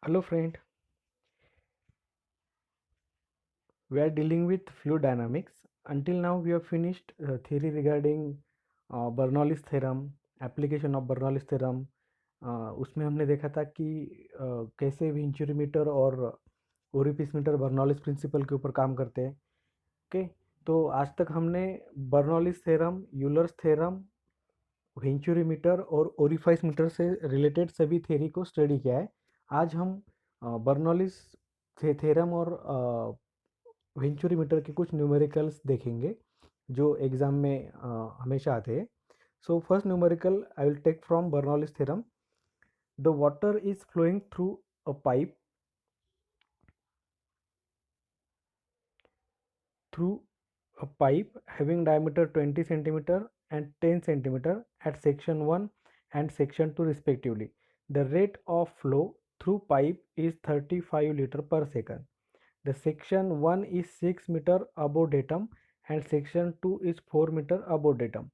Hello friend, we are dealing with fluid dynamics. Until now we have finished theory regarding Bernoulli's theorem, application of Bernoulli's theorem. उसमें हमने देखा था कि कैसे venturimeter और orifice Bernoulli's principal के ऊपर काम करते हैं। ओके, तो आज तक हमने Bernoulli's theorem, Euler's theorem, venturimeter और ओरिफाइस मीटर से रिलेटेड सभी थ्योरी को स्टडी किया है। आज हम बर्नौलिस थ्योरम और वेंचुरीमीटर के कुछ न्यूमेरिकल्स देखेंगे जो एग्जाम में हमेशा आते हैं। So first numerical I will take from Bernoulli's theorem. The water is flowing through a pipe through a pipe having diameter 20 centimeter and 10 centimeter at section 1 and section 2 respectively. The rate of flow through pipe is 35 liter per second. The section 1 is 6 meter above datum and section 2 is 4 meter above datum.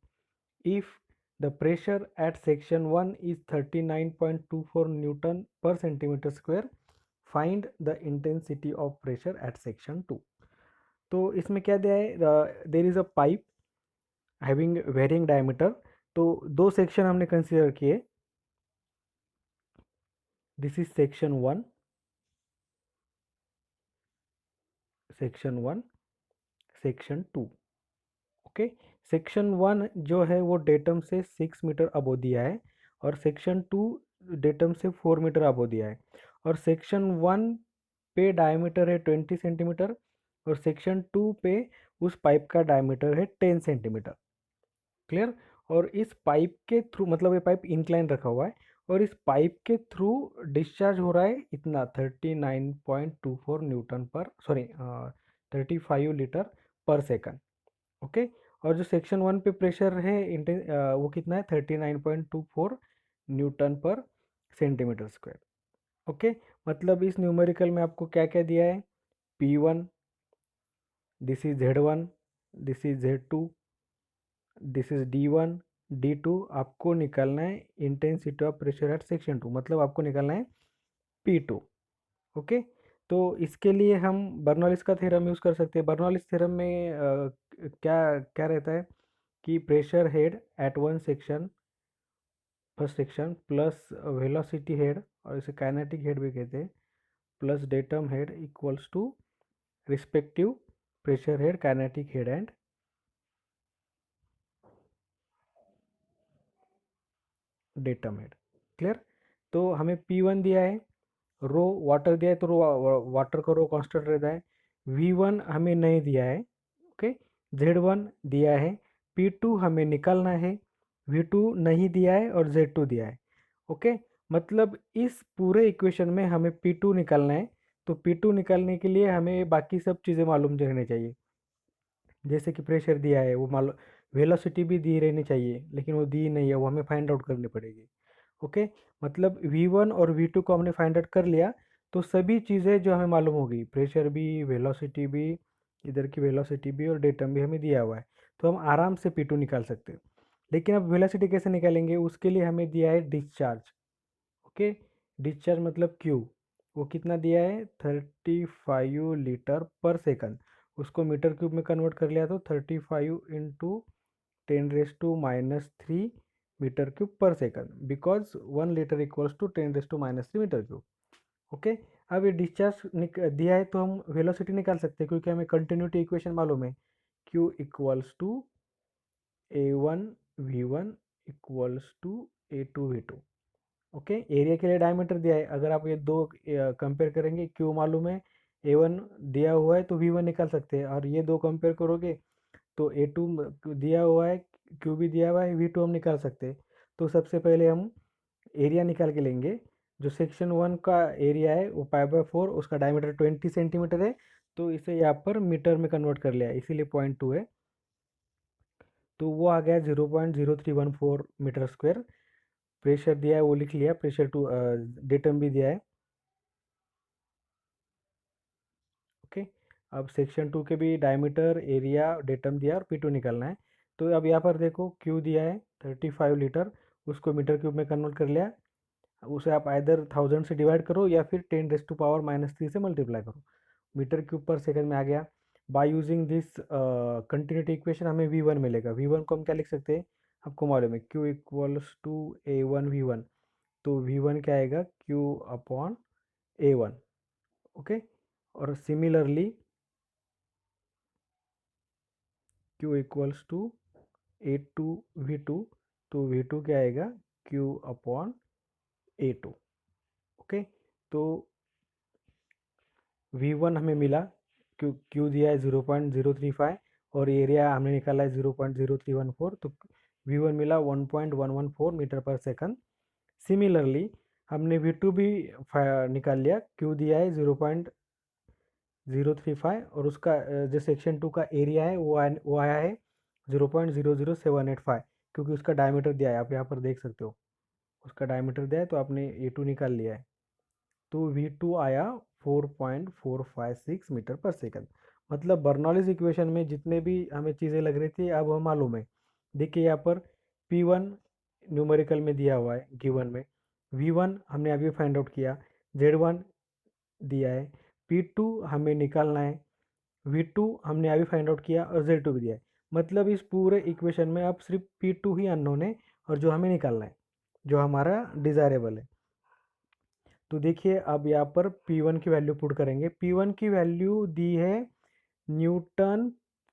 If the pressure at section 1 is 39.24 Newton per centimeter square, find the intensity of pressure at section 2. तो इसमें क्या दिया है, there is a pipe having varying diameter. तो दो section हमने consider किए, this is section one, section two. Okay, section one जो है वो डेटम से 6 मीटर अबो दिया है और सेक्शन टू डेटम से 4 मीटर अबो दिया है। और सेक्शन वन पे डायमीटर है 20 सेंटीमीटर और सेक्शन टू पे उस पाइप का डायमीटर है 10 सेंटीमीटर। क्लियर। और इस पाइप के थ्रू, मतलब ये पाइप इंक्लाइन रखा हुआ है और इस पाइप के थ्रू डिस्चार्ज हो रहा है इतना 39.24 न्यूटन पर, सॉरी 35 लीटर पर सेकंड। ओके, और जो सेक्शन वन पे प्रेशर है वो कितना है 39.24 न्यूटन पर सेंटीमीटर स्क्वायर। ओके, मतलब इस न्यूमेरिकल में आपको क्या क्या दिया है, P1, this is Z1, this is Z2, this is D1, D2। आपको निकालना है intensity of pressure at section 2, मतलब आपको निकालना है P2। ओके, तो इसके लिए हम बर्नौलिस का थ्योरम यूज़ कर सकते हैं। बर्नौलिस थ्योरम में क्या क्या रहता है कि pressure head at one section, first section, plus velocity head, और इसे काइनेटिक हेड भी कहते हैं, plus datum head equals to respective pressure head, kinetic head and datum head. Clear. तो हमें P1 दिया है, रो वाटर दिया है तो रो वाटर का रो कांस्टेंट रहता है। V1 हमें नहीं दिया है। ओके, Z1 दिया है, P2 हमें निकालना है, V2 नहीं दिया है और Z2 दिया है। ओके, मतलब इस पूरे इक्वेशन में हमें P2 निकालना है। तो P2 निकालने के लिए हमें बाकी सब चीज़ें मालूम रहनी चाहिए, जैसे कि प्रेशर दिया है वो मालूम, वेलोसिटी भी दी रहनी चाहिए लेकिन वो दी नहीं है, वो हमें फाइंड आउट करनी पड़ेगी। ओके, मतलब V1 और V2 को हमने फाइंड आउट कर लिया तो सभी चीज़ें जो हमें मालूम होगी, प्रेशर भी, वेलोसिटी भी, इधर की वेलोसिटी भी और डेटम भी हमें दिया हुआ है, तो हम आराम से P2 निकाल सकते हैं। लेकिन अब वेलोसिटी कैसे निकालेंगे, उसके लिए हमें दिया है डिस्चार्ज। ओके, डिस्चार्ज मतलब Q, वो कितना दिया है 35 लीटर पर सेकंड। उसको मीटर क्यूब में कन्वर्ट कर लिया तो 35 इंटू 10⁻³ मीटर क्यूब पर second, because 1 litre equals to 10⁻³ metre cube. Okay, अब ये डिस्चार्ज दिया है तो हम वेलोसिटी निकाल सकते हैं क्योंकि हमें कंटिन्यूटी इक्वेशन मालूम है, Q equals to A1 V1 equals to A2 V2। Okay, area के लिए डायमीटर दिया है, अगर आप ये दो कंपेयर करेंगे, क्यू मालूम है, A1 दिया हुआ है तो V1 निकाल सकते हैं, और ये दो कंपेयर करोगे तो A2 दिया हुआ है, क्यू भी दिया हुआ है, V2 हम निकाल सकते हैं। तो सबसे पहले हम एरिया निकाल के लेंगे। जो सेक्शन वन का एरिया है वो π/4, उसका डायमीटर 20 सेंटीमीटर है, तो इसे यहाँ पर मीटर में कन्वर्ट कर लिया है, इसीलिए 0.2 है, तो वो आ गया 0.0314 मीटर स्क्वायर। प्रेशर दिया है वो लिख लिया, प्रेशर टू डेटम भी दिया है। ओके, अब सेक्शन टू के भी डायमीटर, एरिया, डेटम दिया और P2 निकालना है। तो अब यहाँ पर देखो Q दिया है 35 लीटर, उसको मीटर क्यूब में कन्वर्ट कर लिया, उसे आप आइदर 1000 से डिवाइड करो या फिर 10⁻³ से मल्टीप्लाई करो, मीटर क्यूब पर सेकंड में आ गया। By using this continuity equation हमें V1 मिलेगा। V1 को हम क्या लिख सकते हैं, आपको मालूम है Q equals to A1 V1, तो V1 क्या आएगा Q अपॉन A1। ओके, और similarly Q equals to A2 V2, तो V2 क्या आएगा Q अपॉन A2। ओके, तो V1 हमें मिला, Q दिया है 0.035 और एरिया हमने निकाला है 0.0314, तो V1 मिला 1.114 मीटर पर सेकंड। सिमिलरली हमने V2 भी निकाल लिया, Q दिया है 0.035 और उसका जो सेक्शन 2 का एरिया है वो आया है 0.00785, क्योंकि उसका डायमीटर दिया है, आप यहाँ पर देख सकते हो उसका डायमीटर दिया है, तो आपने A2 निकाल लिया है, तो V2 आया 4.456 मीटर पर सेकंड। मतलब बर्नौलीज इक्वेशन में जितने भी हमें चीज़ें लग रही थी अब हम मालूम है। देखिए यहाँ पर P1 न्यूमेरिकल में दिया हुआ है गिवन में, V1 हमने अभी फाइंड आउट किया, Z1 दिया है, P2 हमें निकालना है, V2 हमने अभी फाइंड आउट किया और Z2 भी दिया है। मतलब इस पूरे इक्वेशन में अब सिर्फ P2 ही अननोन है और जो हमें निकालना है, जो हमारा डिज़ायरेबल है। तो देखिए अब यहाँ पर P1 की वैल्यू पुट करेंगे। P1 की वैल्यू दी है न्यूटन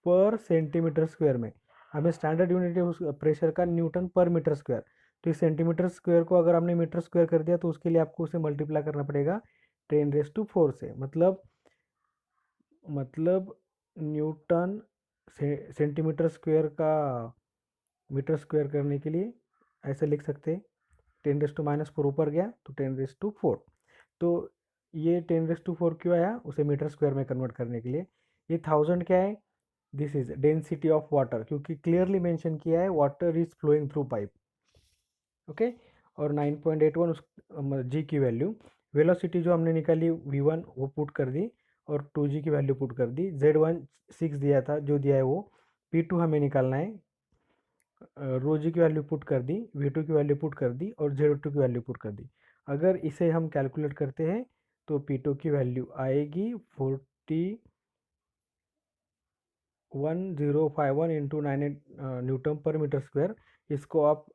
पर सेंटीमीटर स्क्वायर में, हमें स्टैंडर्ड यूनिट है उस प्रेशर का न्यूटन पर मीटर स्क्वायर, तो इस सेंटीमीटर स्क्वायर को अगर हमने मीटर स्क्वायर कर दिया तो उसके लिए आपको उसे मल्टीप्लाई करना पड़ेगा 10⁻⁴ से। मतलब न्यूटन सेंटीमीटर स्क्वायर का मीटर स्क्वायर करने के लिए ऐसे लिख सकते हैं, 10⁻⁴ ऊपर गया तो 10⁻⁴, तो ये 10⁻⁴ क्यों आया, उसे मीटर स्क्वायर में कन्वर्ट करने के लिए। ये 1000 क्या है, this is density of water, क्योंकि क्लियरली मेंशन किया है water is flowing through pipe. Okay, और 9.81 उस जी की वैल्यू, वेलोसिटी जो हमने निकाली V1 वो पुट कर दी और 2g की वैल्यू पुट कर दी, Z1 6 दिया था जो दिया है वो, P2 हमें निकालना है, रो जी की वैल्यू पुट कर दी, V2 की वैल्यू पुट कर दी और Z2 की वैल्यू पुट कर दी। अगर इसे हम कैलकुलेट करते हैं तो P2 की वैल्यू आएगी 4051 इंटू 98 न्यूटन पर मीटर स्क्वायर। इसको आप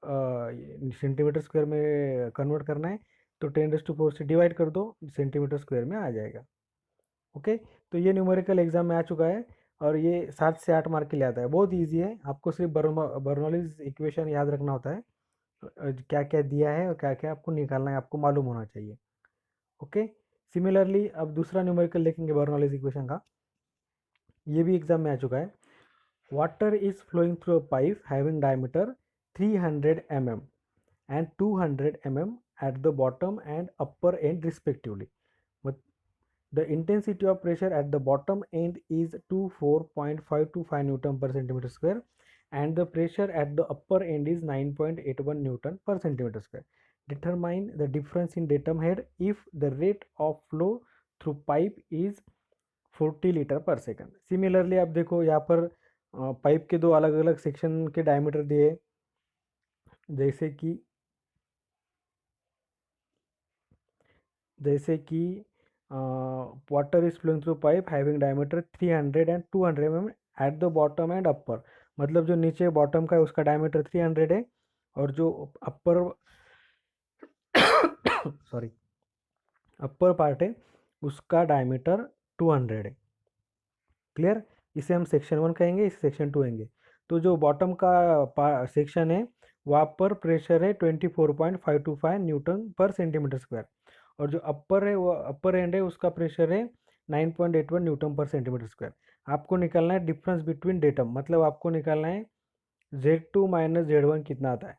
सेंटीमीटर स्क्वायर में कन्वर्ट करना है तो 10⁻⁴ से डिवाइड कर दो, सेंटीमीटर स्क्वायर में आ जाएगा। ओके, तो ये न्यूमेरिकल एग्जाम में आ चुका है और ये 7 से 8 मार्क के लिए आता है, बहुत ईजी है, आपको सिर्फ बर्नौलीज इक्वेशन याद रखना होता है, क्या क्या दिया है और क्या क्या आपको निकालना है आपको मालूम होना चाहिए। ओके, सिमिलरली अब दूसरा न्यूमेरिकल देखेंगे बर्नौलीज इक्वेशन का, ये भी एग्जाम में आ चुका है। Water is flowing through a pipe having diameter 300 mm and 200 mm at the bottom and upper end respectively. The intensity of pressure at the bottom end is 24.525 Newton per centimeter square and the pressure at the upper end is 9.81 Newton per centimeter square. Determine the difference in datum head if the rate of flow through pipe is 40 litre पर second. Similarly आप देखो यहाँ पर pipe के दो अलग अलग section के डायमीटर दिए, जैसे कि water is flowing through pipe having diameter 300 and 200 mm at the bottom and upper, मतलब जो नीचे बॉटम का है उसका डायमीटर 300 है और जो अपर सॉरी अपर पार्ट है उसका डायमीटर 200 है। क्लियर, इसे हम सेक्शन 1 कहेंगे, इसे सेक्शन 2 कहेंगे। तो जो बॉटम का सेक्शन है वहाँ पर प्रेशर है 24.525 न्यूटन पर सेंटीमीटर स्क्वायर और जो अपर है वो अपर एंड है उसका प्रेशर है 9.81 न्यूटन पर सेंटीमीटर स्क्वायर। आपको निकालना है डिफरेंस बिटवीन डेटम, मतलब आपको निकालना है Z2 माइनस Z1 कितना आता है।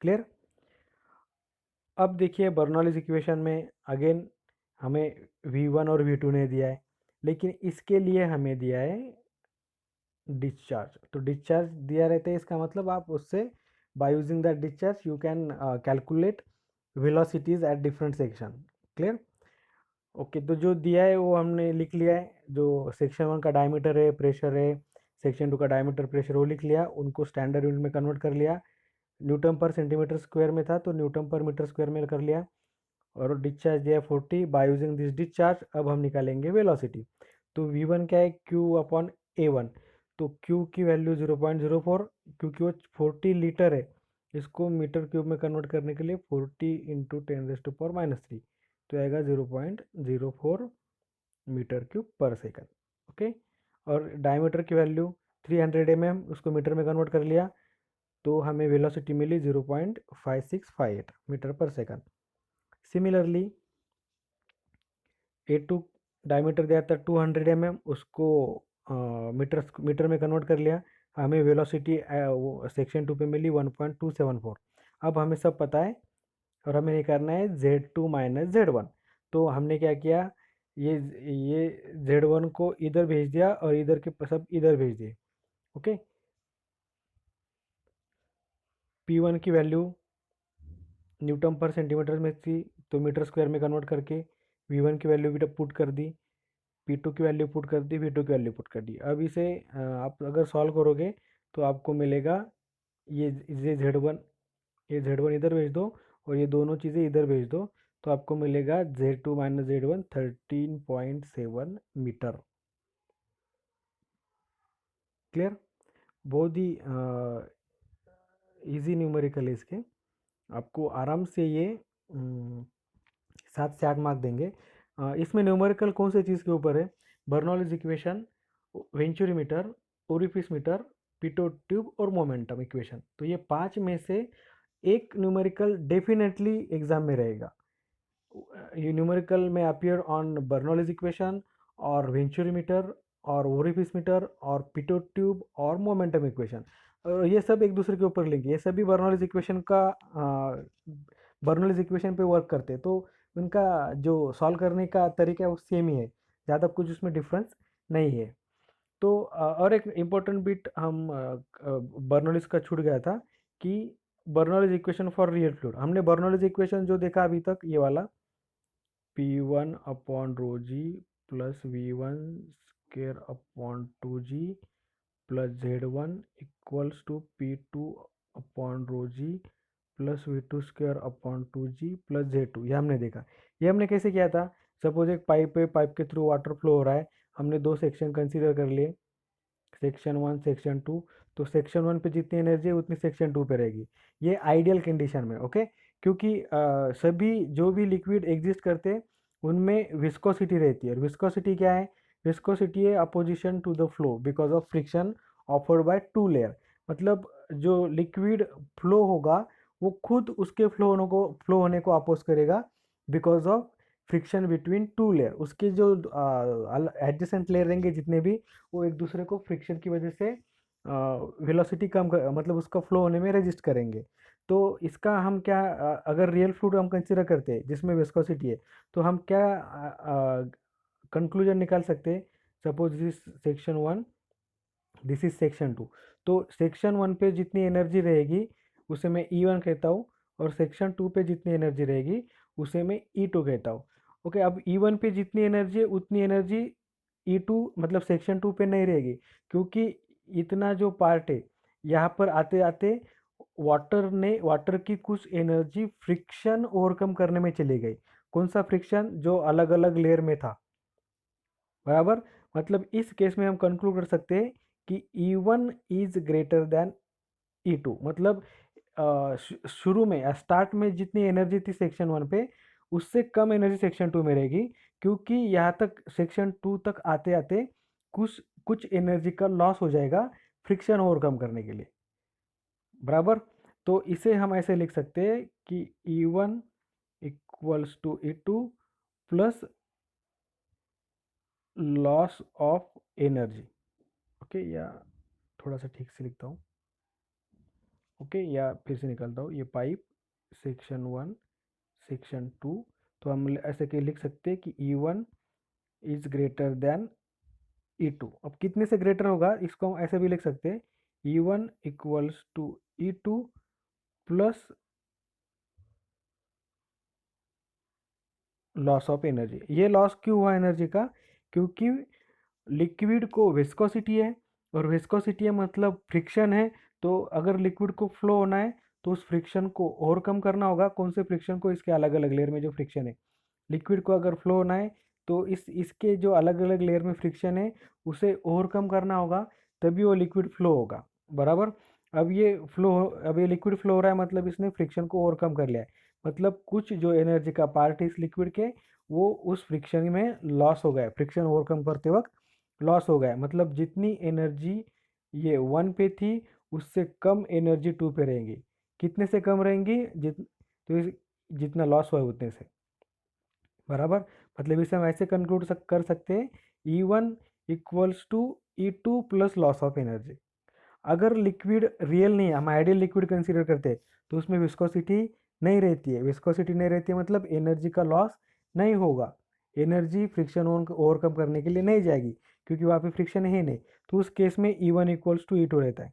क्लियर, अब देखिए बर्नौलीज इक्वेशन में अगेन हमें V1 और V2 ने दिया है, लेकिन इसके लिए हमें दिया है डिस्चार्ज, तो डिस्चार्ज दिया रहता है, इसका मतलब आप उससे by using that discharge you can calculate velocities at different section. Clear, okay, तो जो दिया है वो हमने लिख लिया है, जो सेक्शन 1 का डायमीटर है, प्रेशर है, सेक्शन 2 का डायमीटर प्रेशर वो लिख लिया, उनको स्टैंडर्ड यूनिट में कन्वर्ट कर लिया, न्यूटन पर सेंटीमीटर स्क्वायर में था तो न्यूटन पर मीटर स्क्वायर में कर लिया, और डिस्चार्ज दिया 40 बाय यूजिंग दिस डिस्चार्ज। अब हम निकालेंगे वेलोसिटी। तो v1 क्या है, q अपॉन a1। तो q की वैल्यू 0.04, क्योंकि वो 40 लीटर है, इसको मीटर क्यूब में कन्वर्ट करने के लिए 40 इंटू 10⁻³ तो आएगा 0.04 मीटर क्यूब पर सेकंड। ओके, और डायमीटर की वैल्यू 300 mm, उसको मीटर में कन्वर्ट कर लिया तो हमें वेलोसिटी मिली 0.5658 मीटर पर सेकंड। सिमिलरली A2 डायमीटर दिया था 200 mm, उसको मीटर में कन्वर्ट कर लिया, हमें वेलोसिटी सेक्शन 2 पे मिली 1.274। अब हमें सब पता है और हमें निकालना है Z2 माइनस Z1। तो हमने क्या किया, ये ये Z1 को इधर भेज दिया और इधर के सब इधर भेज दिए। ओके, P1 की वैल्यू न्यूटन पर सेंटीमीटर में थी, तो मीटर स्क्वायर में कन्वर्ट करके V1 की वैल्यू भी पुट कर दी, P2 की वैल्यू पुट कर दी, V2 की वैल्यू पुट कर दी। अब इसे आप अगर सॉल्व करोगे तो आपको मिलेगा ये Z1, ये Z1 इधर भेज दो और ये दोनों चीज़ें इधर भेज दो, तो आपको मिलेगा Z2 minus Z1 13.7 metre. Clear? बहुत ही इजी न्यूमेरिकल है इसके, आपको आराम से ये 7 से 8 मार्क देंगे। इसमें न्यूमेरिकल कौन से चीज़ के ऊपर है, Bernoulli's equation, venturimeter, orifice meter, Pitot tube और मोमेंटम इक्वेशन। तो ये 5 में से एक न्यूमेरिकल डेफिनेटली एग्जाम में रहेगा। ये न्यूमेरिकल में अपीयर ऑन बर्नौलीज इक्वेशन और वेंचुरीमीटर और ओरिफिस मीटर और पिटोट ट्यूब और मोमेंटम इक्वेशन। ये सब एक दूसरे के ऊपर लिंक, ये सभी बर्नौलीज इक्वेशन का बर्नौलीज इक्वेशन पे वर्क करते हैं, तो उनका जो सॉल्व करने का तरीका है वो सेम ही है, ज़्यादा कुछ उसमें डिफरेंस नहीं है। तो और एक इम्पोर्टेंट बिट हम बर्नौलीज का छूट गया था कि Bernoulli's equation for real fluid, हमने बर्नौलीज इक्वेशन जो देखा अभी तक ये वाला P1 upon rho ji plus V1 square upon 2G plus Z1 equals to P2 upon rho ji plus V2 square upon 2G plus Z2, ये हमने देखा। ये हमने कैसे किया था, सपोज एक पाइप है, पाइप के थ्रू वाटर फ्लो हो रहा है, हमने दो सेक्शन कंसीडर कर लिए, सेक्शन 1 सेक्शन 2। तो सेक्शन 1 पे जितनी एनर्जी है उतनी सेक्शन 2 पे रहेगी, ये आइडियल कंडीशन में। ओके, क्योंकि सभी जो भी लिक्विड एग्जिस्ट करते हैं उनमें विस्कोसिटी रहती है, और विस्कोसिटी क्या है, विस्कोसिटी है opposition to the flow because of friction offered by two layer. मतलब जो लिक्विड फ्लो होगा वो खुद उसके फ्लो होने को अपोज करेगा because of friction between two layer. उसके जो एडजेसेंट लेयर रहेंगे जितने भी, वो एक दूसरे को फ्रिक्शन की वजह से वेलोसिटी कम कर, मतलब उसका फ्लो होने में रेजिस्ट करेंगे। तो इसका हम क्या, अगर रियल फ्लूइड हम कंसिडर करते हैं जिसमें विस्कोसिटी है, तो हम क्या कंक्लूजन निकाल सकते हैं, suppose this section 1, this is section 2। तो सेक्शन 1 पे जितनी एनर्जी रहेगी उसे मैं E1 कहता हूँ, और सेक्शन 2 पे जितनी एनर्जी रहेगी उसे मैं E2 कहता हूँ। ओके, अब E1 पे जितनी एनर्जी है उतनी एनर्जी E2 मतलब सेक्शन 2 पे नहीं रहेगी, क्योंकि इतना जो पार्ट है यहाँ पर आते आते वाटर की कुछ एनर्जी फ्रिक्शन ओवरकम करने में चली गई। कौन सा फ्रिक्शन, जो अलग अलग लेयर में था, बराबर। मतलब इस केस में हम कंक्लूड कर सकते हैं कि E1 is greater than E2। मतलब शुरू में स्टार्ट में जितनी एनर्जी थी सेक्शन 1 पे उससे कम एनर्जी सेक्शन 2 में रहेगी, क्योंकि यहाँ तक सेक्शन 2 तक आते आते कुछ कुछ एनर्जी का लॉस हो जाएगा फ्रिक्शन ओवरकम करने के लिए, बराबर। तो इसे हम ऐसे लिख सकते हैं कि E1 equals to E2 plus loss of energy. Okay, या थोड़ा सा ठीक से लिखता हूँ। ओके, या फिर से निकालता हूँ, ये पाइप सेक्शन 1 सेक्शन 2, तो हम ऐसे के लिख सकते हैं कि E1 is greater than E2। अब कितने से ग्रेटर होगा इसको हम ऐसे भी लिख सकते हैं, E1 equals to E2 plus loss of energy. ये लॉस क्यों हुआ एनर्जी का, क्योंकि लिक्विड को विस्कोसिटी है, और विस्कोसिटी है मतलब फ्रिक्शन है, तो अगर लिक्विड को फ्लो होना है तो उस फ्रिक्शन को ओवरकम करना होगा। कौन से फ्रिक्शन को? इसके अलग अलग लेयर में जो फ्रिक्शन है। लिक्विड को अगर फ्लो होना है तो इसके जो अलग अलग लेयर में फ्रिक्शन है उसे ओवरकम करना होगा, तभी वो लिक्विड फ्लो होगा। बराबर। अब ये लिक्विड फ्लो हो रहा है, मतलब इसने फ्रिक्शन को ओवरकम कर लिया है। मतलब कुछ जो एनर्जी का पार्ट है इस लिक्विड के, वो उस फ्रिक्शन में लॉस हो गया, फ्रिक्शन ओवरकम करते वक्त लॉस हो गया। मतलब जितनी एनर्जी ये 1 पे थी उससे कम एनर्जी 2 पे रहेंगी। कितने से कम रहेंगी? जितना लॉस हुआ है उतने से। बराबर। मतलब इसे हम ऐसे कंक्लूड कर सकते हैं, E1 equals to E2 plus loss of energy. अगर लिक्विड रियल नहीं है, हम आइडियल लिक्विड कंसीडर करते हैं, तो उसमें विस्कोसिटी नहीं रहती है। विस्कोसिटी नहीं रहती है मतलब एनर्जी का लॉस नहीं होगा। एनर्जी फ्रिक्शन ओवरकम करने के लिए नहीं जाएगी, क्योंकि वहाँ पे फ्रिक्शन है नहीं। तो उस केस में E1 इक्वल्स टू E2 रहता है,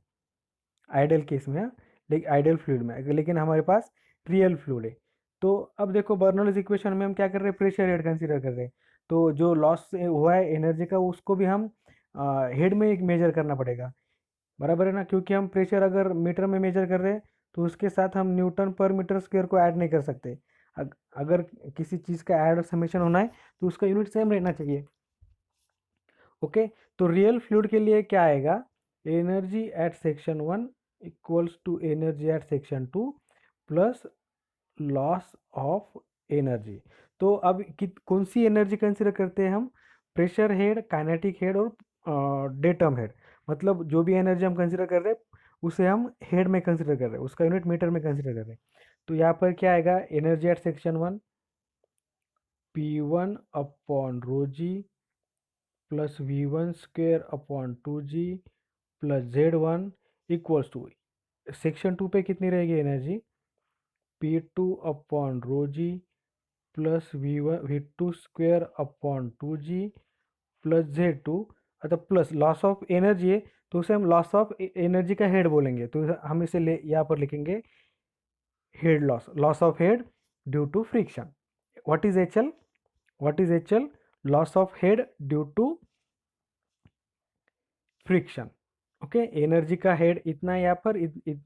आइडियल केस में। हाँ, लेकिन आइडियल फ्लूइड में, लेकिन हमारे पास रियल फ्लूइड है। तो अब देखो बर्नौलीज इक्वेशन में हम क्या कर रहे हैं? प्रेशर हेड कंसीडर कर रहे हैं। तो जो लॉस हुआ है एनर्जी का, उसको भी हम हेड में एक मेजर करना पड़ेगा। बराबर है ना? क्योंकि हम प्रेशर अगर मीटर में मेजर कर रहे हैं तो उसके साथ हम न्यूटन पर मीटर स्क्वायर को ऐड नहीं कर सकते। अगर किसी चीज़ का ऐड और समेशन होना है तो उसका यूनिट सेम रहना चाहिए। ओके। तो रियल फ्लूइड के लिए क्या आएगा? Energy at section 1 equals to energy at section 2 plus loss of energy. तो अब कौन सी एनर्जी कंसिडर करते हैं हम? प्रेशर हेड, काइनेटिक हेड और डेटम हेड। मतलब जो भी एनर्जी हम कंसिडर कर रहे हैं उसे हम हेड में कंसिडर कर रहे हैं, उसका यूनिट मीटर में कंसिडर कर रहे हैं। तो यहाँ पर क्या आएगा? Energy at section 1 P1 upon rho ji plus V1 square upon 2G plus Z1 equals to, section 2 पे कितनी रहेगी एनर्जी? P2 अपॉन रो जी plus V2 square upon 2G plus Z2। मतलब प्लस लॉस ऑफ एनर्जी है तो उसे हम loss of energy का head बोलेंगे। तो हम इसे यहाँ पर लिखेंगे head loss, loss of head due to friction. What is HL? What is HL? Loss of head due to friction. Okay. Energy का हेड इतना है यहाँ पर,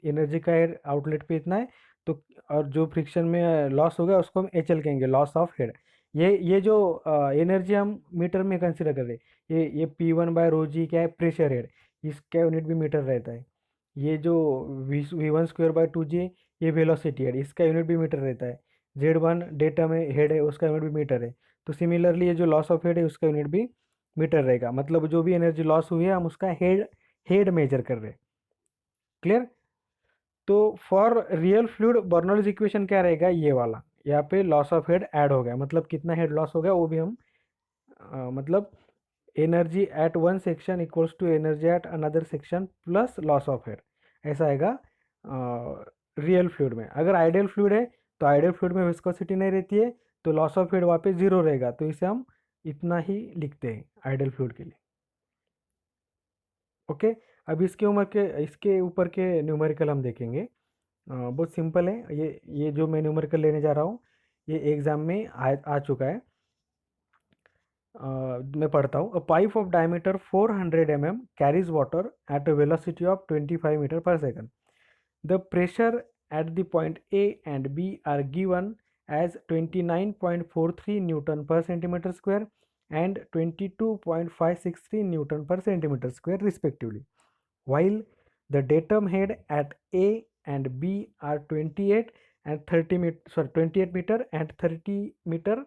एनर्जी का हेड आउटलेट पे इतना है। तो और जो फ्रिक्शन में लॉस हो गया उसको हम HL कहेंगे, लॉस ऑफ हेड। ये जो एनर्जी हम मीटर में कंसिडर कर रहे हैं, ये P1 बाय रो जी क्या है? Pressure head. इसका यूनिट भी मीटर रहता है। ये जो V1 स्क्वायर बाय 2G, ये वेलोसिटी हेड, इसका यूनिट भी मीटर रहता है। Z1 डेटा में हेड है, उसका यूनिट भी मीटर है। तो सिमिलरली ये जो लॉस ऑफ हेड है उसका यूनिट भी मीटर रहेगा। मतलब जो भी एनर्जी लॉस हुई है हम उसका हेड मेजर कर रहे हैं। क्लियर? तो for real fluid Bernoulli's equation क्या रहेगा? ये वाला। यहाँ पे लॉस ऑफ हेड ऐड हो गया, मतलब कितना हेड लॉस हो गया वो भी हम मतलब energy at one section equals to energy at another section plus loss of head, ऐसा आएगा रियल फ्लूइड में। अगर आइडियल फ्लूइड है तो आइडियल फ्लूइड में विस्कोसिटी नहीं रहती है, तो लॉस ऑफ हेड वहाँ पे जीरो रहेगा। तो इसे हम इतना ही लिखते हैं आइडियल फ्लूइड के लिए। ओके। अब इसके ऊपर के न्यूमेरिकल हम देखेंगे। बहुत सिंपल है। ये जो मैं न्यूमेरिकल लेने जा रहा हूँ ये एग्जाम में आ चुका है। मैं पढ़ता हूँ। A pipe of diameter 400 mm carries water at a velocity of 25 metre पर second. The pressure at the point A and B are given as 29.43 Newton per centimeter square and 22.563 Newton per centimeter square respectively, while the datum head at A and B are 28 and 28 meter and 30 meter.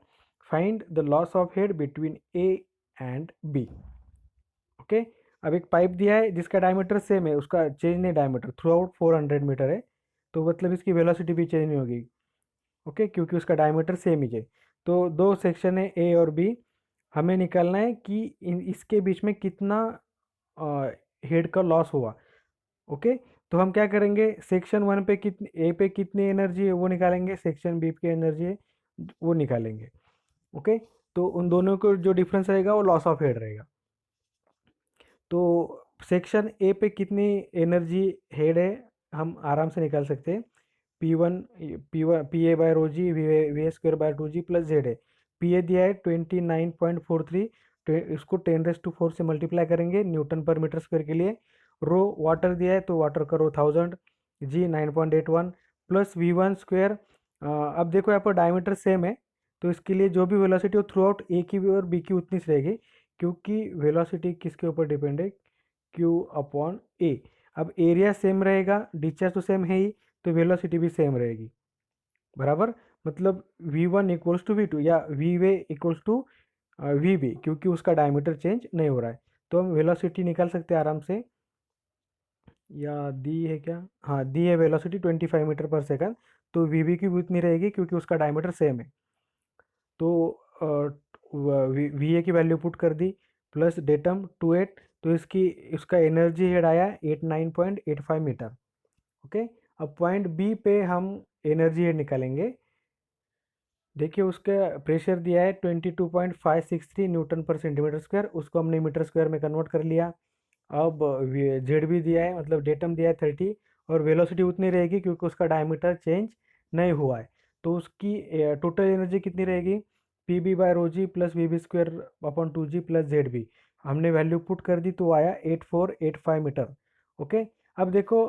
Find the loss of head between A and B. Okay. अब एक pipe दिया है जिसका diameter same है, उसका change नहीं, diameter through out 400 metre है। तो मतलब इसकी वेलोसिटी भी चेंज नहीं होगी। ओके, क्योंकि उसका डायमीटर सेम ही है। तो दो सेक्शन है ए और बी, हमें निकालना है कि इसके बीच में कितना हेड का लॉस हुआ। ओके। तो हम क्या करेंगे? सेक्शन 1 पे कितनी, ए पे कितनी एनर्जी है वो निकालेंगे, सेक्शन बी की एनर्जी है वो निकालेंगे। ओके। तो उन दोनों को जो डिफरेंस रहेगा वो लॉस ऑफ हेड रहेगा। तो सेक्शन ए पे कितनी एनर्जी हेड है हम आराम से निकाल सकते हैं। P one P A by rho g V A square by 2G plus Z है। पी ए दिया है 29.43, इसको 10⁻⁴ से मल्टीप्लाई करेंगे न्यूटन पर मीटर स्क्वायर के लिए। रो वाटर दिया है तो वाटर का रो 1000, जी 9.81, प्लस v1 स्क्वायर। अब देखो यहाँ पर डायमीटर सेम है, तो इसके लिए जो भी वेलोसिटी हो थ्रू आउट ए की भी और बी की उतनी सी रहेगी, क्योंकि वेलोसिटी किसके ऊपर डिपेंड है, क्यू अपॉन ए। अब एरिया सेम रहेगा, डिस्चार्ज तो सेम है ही, तो वेलोसिटी भी सेम रहेगी, बराबर। मतलब v1 इक्वल्स टू v2 या V A equals to V B, क्योंकि उसका डायमीटर चेंज नहीं हो रहा है। तो हम वेलोसिटी निकाल सकते हैं आराम से, या दी है क्या, हाँ दी है वेलोसिटी 25 मीटर पर सेकंड, तो वी बी की भी उतनी रहेगी क्योंकि उसका डायमीटर सेम है। तो वी ए की वैल्यू पुट कर दी, प्लस डेटम 28, तो इसका एनर्जी हेड आया 89.85 मीटर। ओके, अब पॉइंट बी पे हम एनर्जी हेड निकालेंगे। देखिए उसका प्रेशर दिया है 22.563 न्यूटन पर सेंटीमीटर स्क्वायर, उसको हमने मीटर स्क्वायर में कन्वर्ट कर लिया। अब जेड भी दिया है, मतलब डेटम दिया है 30, और वेलोसिटी उतनी रहेगी क्योंकि उसका डायमीटर चेंज नहीं हुआ है। तो उसकी टोटल एनर्जी कितनी रहेगी, P B by rho ji plus V B square upon 2g plus Z B. हमने वैल्यू पुट कर दी तो आया 8485 मीटर। ओके, अब देखो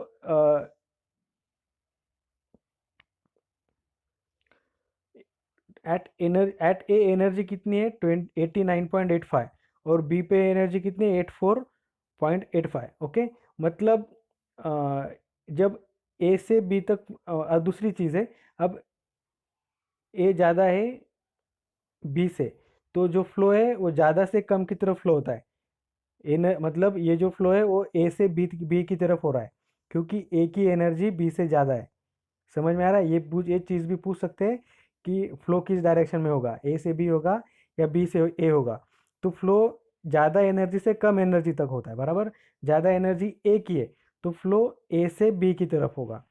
एट ए एनर्जी कितनी है 89.85, और बी पे एनर्जी कितनी है 84.85। ओके, मतलब जब ए से बी तक, दूसरी चीज़ है, अब ए ज़्यादा है बी से, तो जो फ्लो है वो ज़्यादा से कम की तरफ फ्लो होता है। मतलब ये जो फ्लो है वो ए से बी की तरफ हो रहा है, क्योंकि ए की एनर्जी बी से ज़्यादा है। समझ में आ रहा है, ये चीज़ भी पूछ सकते हैं कि फ्लो किस डायरेक्शन में होगा, ए से बी होगा या बी से ए होगा। तो फ्लो ज़्यादा एनर्जी से कम एनर्जी तक होता है, बराबर। ज़्यादा एनर्जी ए की है, तो फ्लो ए से बी की तरफ होगा।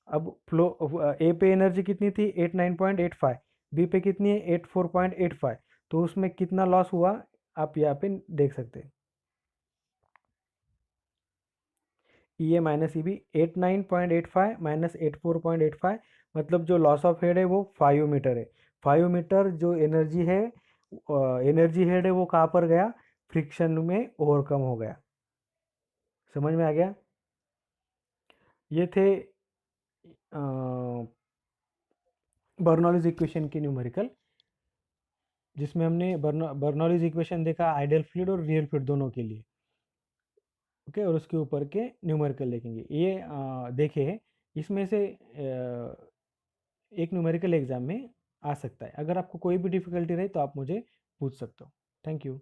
अब फ्लो ए पे एनर्जी कितनी थी 89.85, बी पे कितनी है 84.85, तो उसमें कितना लॉस हुआ आप यहाँ पे देख सकते हैं। ई ए माइनस ई बी 89.85 माइनस 84.85, मतलब जो लॉस ऑफ हेड है वो 5 मीटर है। 5 मीटर जो एनर्जी हेड है वो कहाँ पर गया, फ्रिक्शन में ओवरकम हो गया। समझ में आ गया। ये थे बर्नौलीज इक्वेशन के न्यूमेरिकल, जिसमें हमने बर्नौलीज इक्वेशन देखा आइडियल फ्लूइड और रियल फ्लूइड दोनों के लिए। ओके, और उसके ऊपर के न्यूमेरिकल देखेंगे। ये देखे, इसमें से एक न्यूमेरिकल एग्जाम में आ सकता है। अगर आपको कोई भी डिफिकल्टी रहे तो आप मुझे पूछ सकते हो। Thank you.